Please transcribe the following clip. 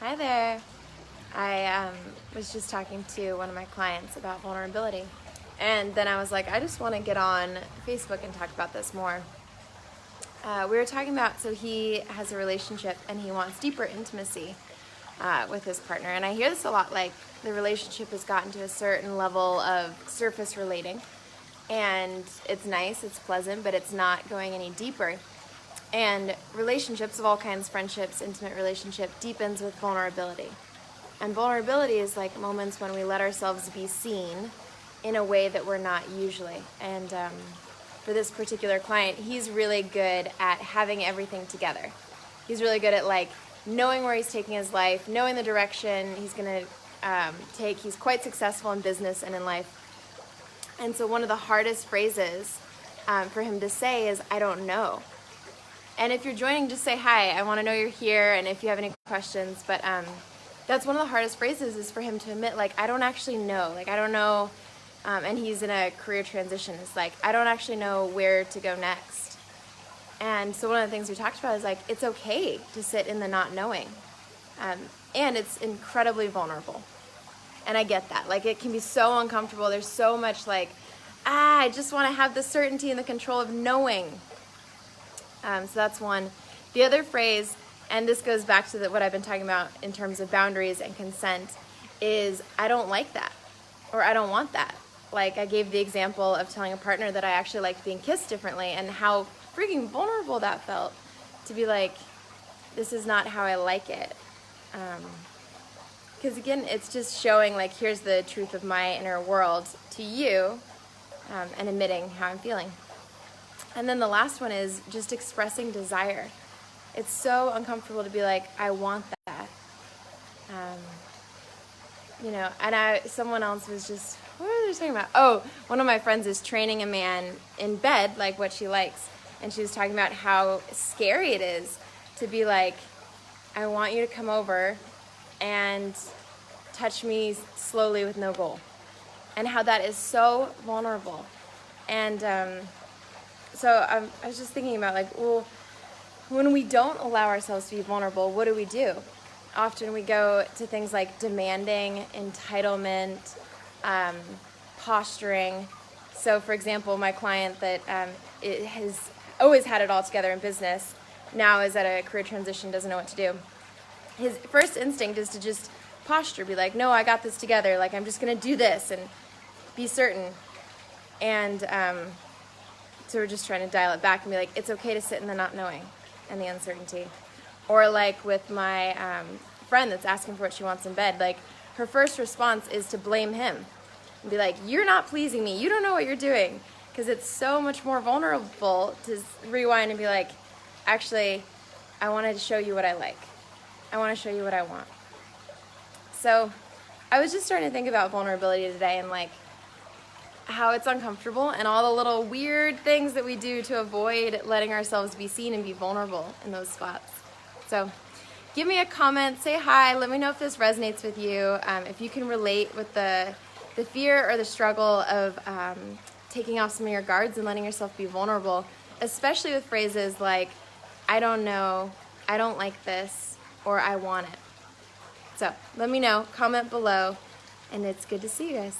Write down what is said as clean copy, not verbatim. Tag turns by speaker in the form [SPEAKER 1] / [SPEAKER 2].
[SPEAKER 1] Hi there. I was just talking to one of my clients about vulnerability. And then I was like, I just want to get on Facebook and talk about this more. We were talking about, so he has a relationship and he wants deeper intimacy with his partner. And I hear this a lot, like the relationship has gotten to a certain level of surface relating. And it's nice, it's pleasant, but it's not going any deeper. And relationships of all kinds, friendships, intimate relationship, deepens with vulnerability. And vulnerability is like moments when we let ourselves be seen in a way that we're not usually. And for this particular client, he's really good at having everything together. He's really good at like knowing where he's taking his life, knowing the direction he's going to take. He's quite successful in business and in life. And so one of the hardest phrases for him to say is, I don't know. And if you're joining, just say hi. I want to know you're here, and if you have any questions. But that's one of the hardest phrases, is for him to admit, like, I don't actually know. Like, I don't know. And he's in a career transition. It's like, I don't actually know where to go next. And so one of the things we talked about is, like, it's okay to sit in the not knowing. And it's incredibly vulnerable. And I get that. Like, it can be so uncomfortable. There's so much, like, I just want to have the certainty and the control of knowing. So that's one. The other phrase, and this goes back to what I've been talking about in terms of boundaries and consent, is I don't like that, or I don't want that. Like, I gave the example of telling a partner that I actually like being kissed differently, and how freaking vulnerable that felt to be like, this is not how I like it. Because again, it's just showing, like, here's the truth of my inner world to you, and admitting how I'm feeling. And then the last one is just expressing desire. It's so uncomfortable to be like, I want that. And someone else was just, what are they talking about? Oh, one of my friends is training a man in bed, like what she likes. And she was talking about how scary it is to be like, I want you to come over and touch me slowly with no goal. And how that is so vulnerable. And so I was just thinking about, like, well, when we don't allow ourselves to be vulnerable, what do? Often we go to things like demanding, entitlement, posturing. So, for example, my client that has always had it all together in business, now is at a career transition, doesn't know what to do. His first instinct is to just posture, be like, no, I got this together. Like, I'm just going to do this and be certain. And so we're just trying to dial it back and be like, it's okay to sit in the not knowing and the uncertainty. Or like with my friend that's asking for what she wants in bed, like her first response is to blame him and be like, you're not pleasing me. You don't know what you're doing. Because it's so much more vulnerable to rewind and be like, actually, I wanted to show you what I like. I want to show you what I want. So I was just starting to think about vulnerability today, and like how it's uncomfortable and all the little weird things that we do to avoid letting ourselves be seen and be vulnerable in those spots. So give me a comment, say hi, let me know if this resonates with you, if you can relate with the fear or the struggle of taking off some of your guards and letting yourself be vulnerable, especially with phrases like, I don't know, I don't like this, or I want it. So let me know, comment below, and it's good to see you guys.